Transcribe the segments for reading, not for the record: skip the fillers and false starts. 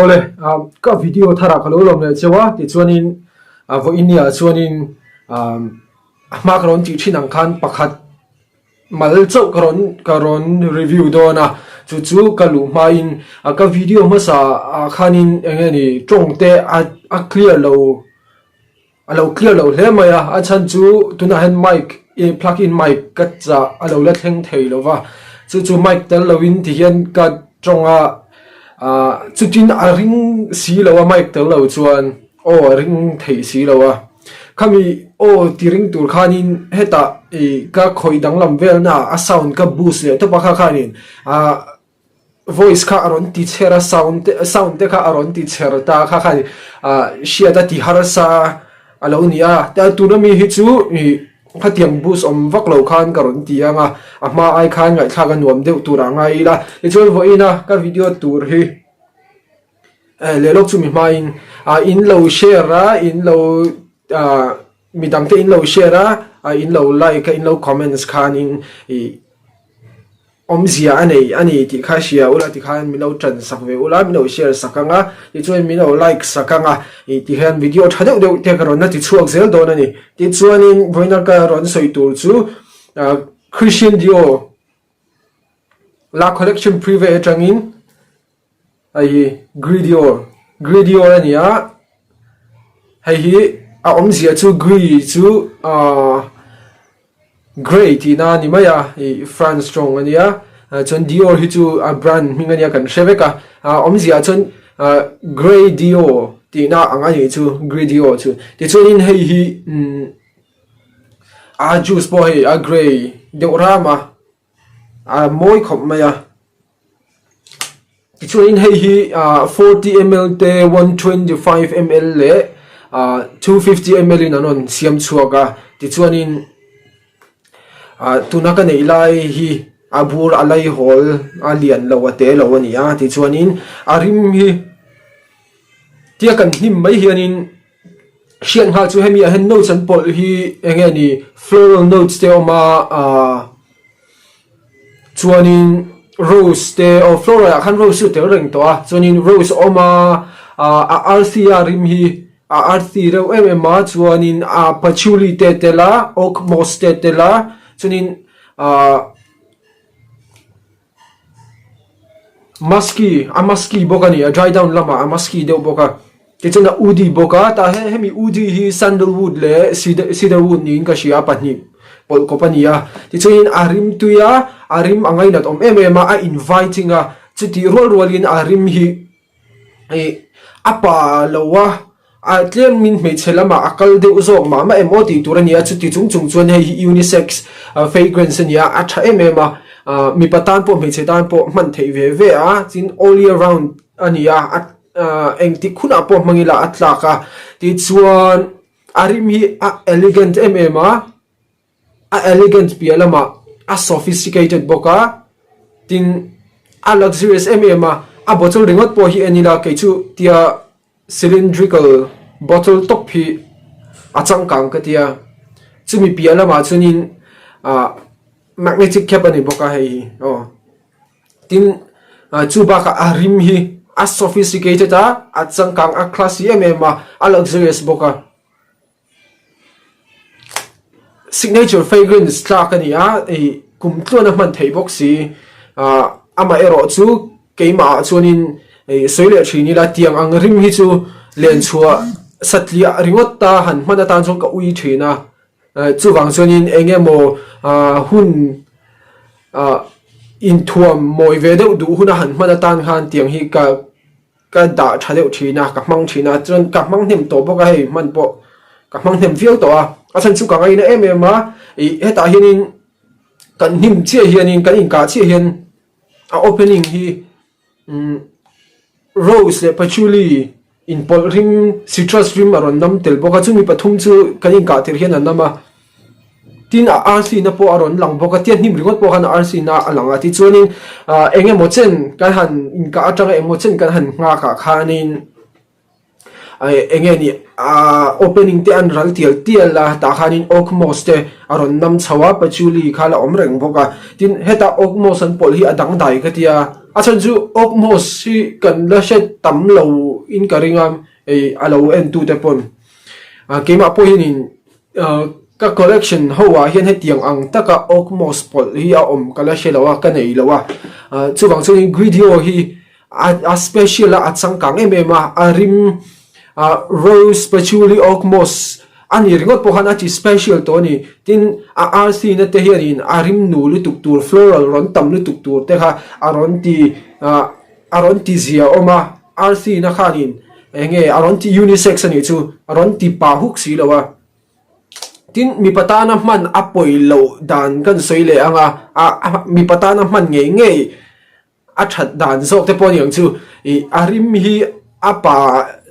ole ka video thara khalo lom le chewa ti chuanin vo inia chuanin ma karon ti thinang khan pakhat mal chau karon review do na chu kalu ma in ka video ma sa khanin engeni tongte a clear lo clear lo le maya a chan chu tuna hen mic plug in mic ka cha alo la thleng thei lo wa chu mic tel lo in ti hian ka tonga chutin a ring si lo wa mic tel lo chuan o ring thei si lo wa khami o ti ring tur khanin heta ka khoi dang lam vel na a sound ka boost le to pa kha khanin voice ka aron ti chera sound te ka aron ti cher ta kha khani shia ta ti harasa alo nia ta tunami hi chu khatiang boost om vak lo khan karon ti anga ama ai khan ngai thaga nuam deu tura ngai la ichol vo ina ka video tur hi le lok chu mi ma in lo share in lo midang te in lo share in lo like in lo comments khan in zia ani ti kha shia ula ti khan mi lo tran sak ve ula mi lo share sakanga ti chuan mi lo like sakanga ti han video thadeu deu te karon na ti chuak zel don ani ti chuan in voina ka ron soi tur chu Christian Dior la collection privé atangin ai Gridior ania hai hi zia chu Grey ti na ni maya France strong ania chon Dior hi chu a brand mingania kan sheveka zia chon Grey Dior ti na anga ni chu Grey Dior chu ti chon in hei hi juice boy a Grey deurama moi khop maya ti chon in hei hi 40 ml te 125 ml le 250 ml in anon siam chuaka ti chon in tunaka nei lai hi abur alai hol alian lawate lawania ti chuanin arim hi tia kan him mai hianin sian ha chu hemi a hen notes an pol hi engeni floral notes te oma chuanin rose te o flora khan rose te reng to a chuanin rose oma arthia rim hi arthi ro ma chuanin patchouli te tela oak moss te tela chunin musky bokani a dry down lama musky deu boka tichuna udi boka ta hemi udi hi sandalwood le cedarwood ni ka shia pani pol kopania tichuin arim tuya arim angai nat om ma a inviting a chuti rolin arim hi apa lawa tlem min me chelama akal de uzo mama emoti turania chuti chung chuan hei unisex fragrance nia atha ma mi patan po me chetan po man thei ve a chin all year round ania engti khuna po mangila atlaka ti chuan arim hi elegant ma elegant pialama a sophisticated boka tin a luxurious ma a bottle ringot po hi anila ke chu tia cylindrical bottle top hi achang kang katia chumi piala ma chunin magnetic cap ani boka hei tin chuba ka arim hi a sophisticated achang kang a classy ma a luxurious boka signature fragrance tlak ani kumtlona man thei boxi ama ero chu keima chuanin soile thini la tiang ang rim hi chu len chua satlia ringot ta han mana tan chong ka ui thina chu wang chuanin engemo hun in thuam moi ve deuh du huna han mana tan khan tiang hi ka da thadeu thina ka mang thina chon ka mang nem to boka hei man po ka mang nem fiel to a chan chu ka ngai na ma heta hianin kan nim che hianin kan in ka che hian a opening hi rose le patchouli in pol ring citrus rim aron nam tel boka chumi pathum chu kanin ka tir hian anama tin rc na po aron lang boka tian nim ringot po kan rc na alanga ti chuanin enge mochen kan han in ka atanga emochen kan han nga ka khanin enge ni opening te an ral tial la ta khanin oak moss te aron nam chawa patchouli khala omreng boka tin heta oak moss an pol hi adang dai ka tia asan chu okmos si kan la shet tam lo in karingam alo en tu te pon kema po hinin ka collection hoa hian he tiang ang taka okmos pol hi a om kala shelawa ka nei lawa chuwang chu video hi a special a changkang emema arim rose patchouli okmos ani ringot po hana chi special to ni tin a rc na te hianin arim nu lu tuk tur floral ron tam lu tuk tur te kha aron ti zia oma rc na khanin enge aron ti unisex ani chu aron ti pa huk si lawa tin mi patana man apoi lo dan kan soile anga mi patana man nge a that dan zok te pon yang chu arim hi apa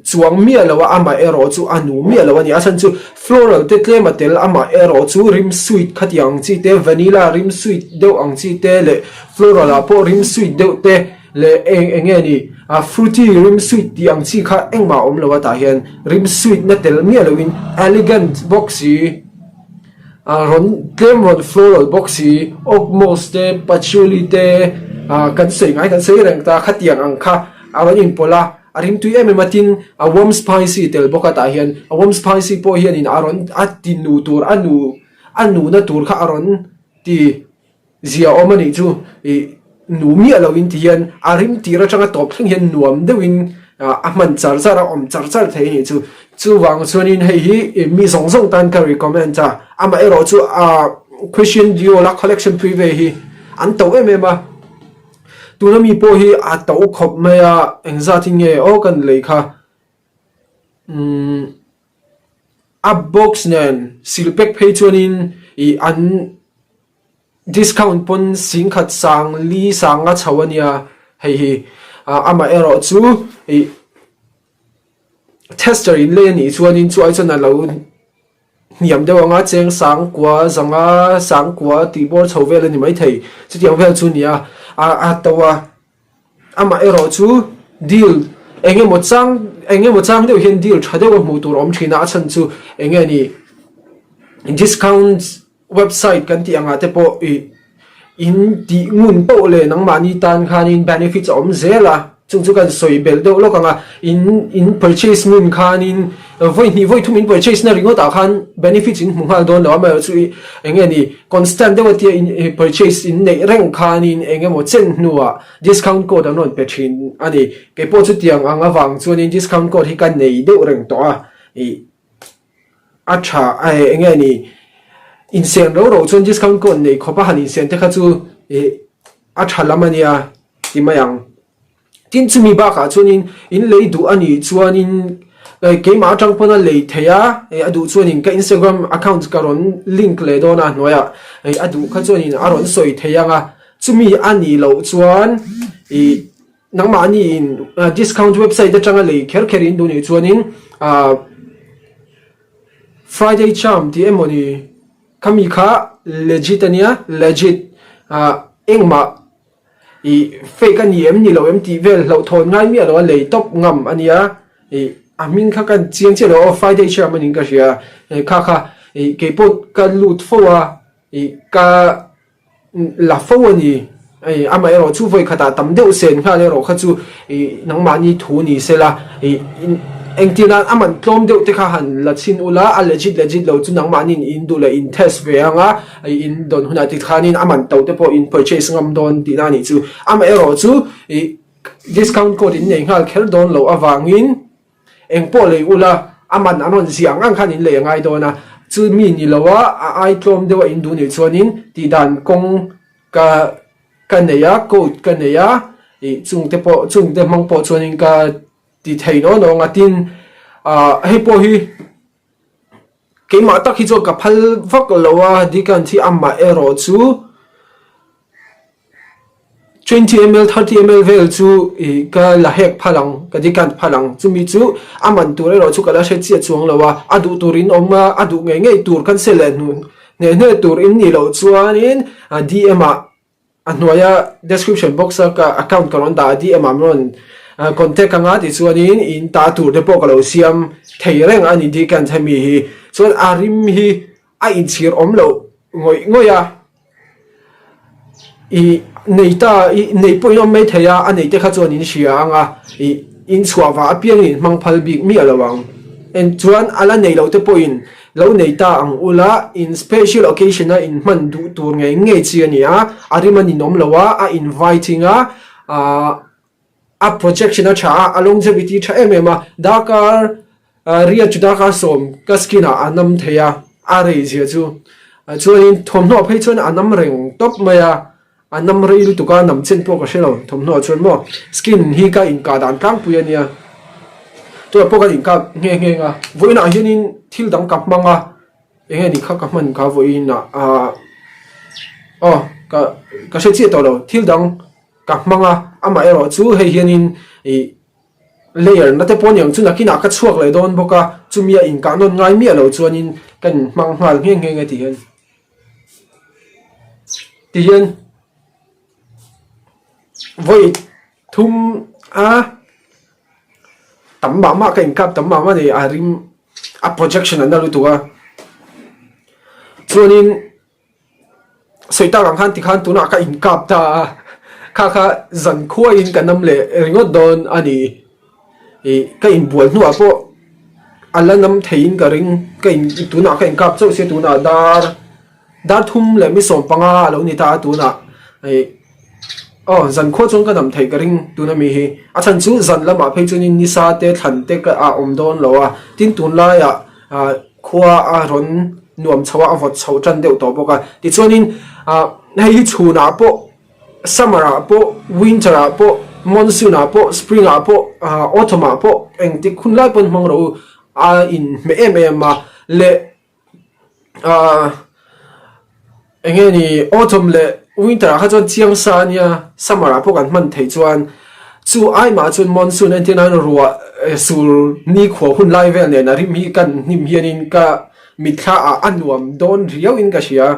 chuang mi alawa ama ero chu anu mi alawa ni asan chu floral te tlematel ama ero chu rim sweet khatiang chi te vanilla rim sweet deuh ang chi te le floral a po rim sweet deuh te le enge ni fruity rim sweet ti ang chi kha engma om lawa ta hian rim sweet na tel mi alawin elegant boxy ron ron floral boxy okmos te patchouli te kan sei ngai kan sei reng ta khatiang ang kha aron in pola arim tu matin a warm spicy tel boka ta hian a warm spicy po hian in aron atin nu tur anu na tur kha aron ti zia omani chu nu mi alawin ti hian arim tira changa top thing hian nuam dewin aman char char om char char thei ni chu wang chuanin hei hi mi song song tan ka recommend cha ama ero chu Christian Dior la collection prive hi an to emema tunami po hi a to khop maya engzati nge o kan lekha a box nen silpek phechuanin I an discount pon singkhat sang li sanga chawania hei hi ama ero chu tester in le ni chuanin chu ai chana lo niam dewanga cheng sang kwa zanga sang kwa tibor chhovel ni mai thei chutiang vel chu nia a tawa ama ero chu deal enge mo chang deu hian deal thadeu mu tur om thina chan chu enge ni discount website kan ti anga te po in ti ngun po le nang mani tan khanin benefits om zela chung kan soi bel deuh lo kanga in purchase mun khanin voi thum in purchase na ringo ta khan benefits in munghal don lo ma chu enge ni constant dewati in purchase in nei reng khanin enge mo chen nuwa discount code anon pethin ani ke po chu tiang anga wang chuanin discount code hi kan nei deuh reng to a tha enge ni in sen ro chun discount code nei khopa han in sen te kha chu a tha lamania timayang tin chumi ba kha chuanin in lei du ani chuanin ke ma tang pona lei theya adu chuanin ka Instagram account karon link le dona noya adu kha chuanin aron soi theyanga chumi ani lo chuan nangma ani in discount website da tanga lei kher in du ni chuanin Friday charm ti emoni kami kha legit engma fake ani em ni lo em ti vel lo thon ngai mi lo le top ngam ania amin kha kan chiang che lo Friday charm manin ka ria kha ke pot ka lut fowa ka la fowa ni ama ero chu voi khata tam deu sen kha le ro kha chu nangma ni thu ni sela engtina aman tlom deuh te kha han la chin ula a legit lo chu nangma nin in du la in test ve anga in don huna ti khanin aman to te po in purchase ngam don ti na ni chu ama ero chu discount code in nei ngal khel don lo awangin engpo le ula aman anon siang ang khanin le ngai dona chu mi ni lowa ai tlom deuh in du ni chuanin ti dan kong ka neya code ka neya chung te mang po chuanin ka ti thei no ngatin hei po hi keima tak hi chu ka phal vak lowa dikan thi amma ero chu 20 ml 30 ml vel chu ka la hek phalang ka dikan phalang chumi chu aman tur ero chu kala she chi chuang lowa adu turin oma adu ngei tur kan selen ne tur in ni lo chuanin dm anwaya description box ka account karon da dm amron contact anga ti chuanin in ta tur de po kalo siam theireng ani di kan thami hi chuan arim hi a in chir om lo ngoya nei ta nei point on mai theya anei te kha chuan in hria anga in chhuawa apiang in mangphal bik mi alawang en chuan ala nei lo te point lo nei ta ang ula in special occasion a in man du tur nge nge chi ania arimani nom lowa a inviting a projection a cha a longevity tha emema dakar ria chu dakar som kaskina anam theya a rei zia chu chuan thomno phei chuan anam reng top maya anam rei tu ka nam chen po ka shelo thomno chuan mo skin hi ka in ka dan tlang pu ania to po ka in ka nge nga voina hianin thil dang kap manga enge ni kha ka man ka voina ka se chi to lo thil dang kap manga ama ero chu hei hianin layer na te pon yang chu nakina ka chuak le don boka chumia in ka non ngai mi lo chuanin kan mang hmal nge ti hian voi thum tắm mà cái cặp tắm mà này rim projection anh đâu tụi cho nên sợi ta càng thì khăn tụi nó cái cặp ta kha dần khua in cái năm lệ ringot don ani cái buồn nữa po anh năm thấy cái ring cái tụi nó cái cặp cho xe tụi nó dar thum lệ mi som panga lo ni ta tụi nó dần khua trong cái nằm thấy cái ring tu na mi hi chân chú dần là mà phải cho nên nisa te thằng te cái don lo tin tuần lai khua ron nuam chawa vot chau chan deuh to boka ti cho nên hei chuna po summer po winter po monsoon po spring po autumn po eng ti khun lai pon mang ro in me ma le enge ni autumn le winter ha chuan chiang sa nia summer po kan man thei chuan chu ai ma chuan monsoon en tin an ruwa sul ni kho hun lai vel ne na rim hi kan nim hianin ka mitha anuam don riau in ka sia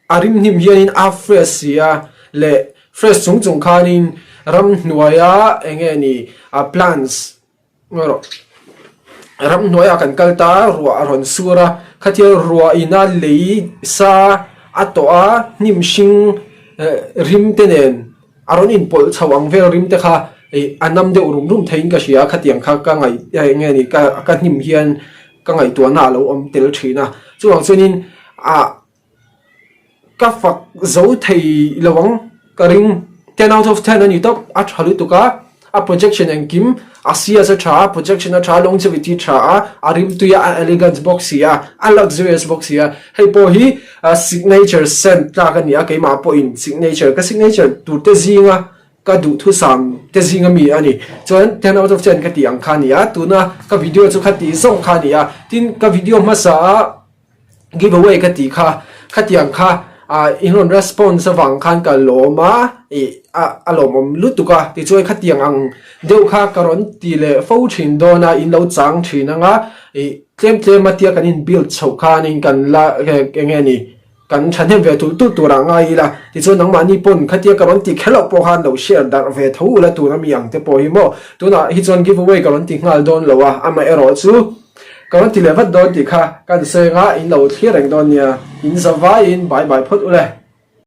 arim nim hianin fresh ya le fresh chung khanin ram nuaya enge ni plants ngoro ram nuaya kan kalta ruwa ron sura khatia ruwa ina lei sa atoa nimsing rim tenen aron in pol chawang vel rim te kha anam de urum thein ka sia khatiang kha ka ngai nge ni ka nim hian ka ngai to na lo om tel thina chuang chunin ka fak zo thei lawang ka ring 10 out of 10 ani top a thalu tu ka a projection and kim asia sa cha projection a cha longevity cha arim tu ya elegance box ya a luxurious box ya hei po hi signature scent ta ka nia ke ma po in signature tu te zinga ka du thu sam te zinga mi ani chuan 10 out of 10 ka ti ang kha nia tu na ka video chu khati zong kha nia tin ka video ma sa giveaway ka ti kha khati ang kha in response wang khan ka loma alomom lutuka ti choi khatiang ang deu kha karon ti le fo thin dona in lo chang thina nga tlem matia kan in build chho khan in kan la nge ni kan thanem ve tu ra nga ila ti choi nang mani pon khatia karon ti khelo po han lo share dar ve tho la tu na mi ang te po hi mo tu na hi chon giveaway karon ti ngal don lowa ama ero chu karon ti levat don ti kha kan se nga in lo thireng don nia in zawai in bye bye phot ule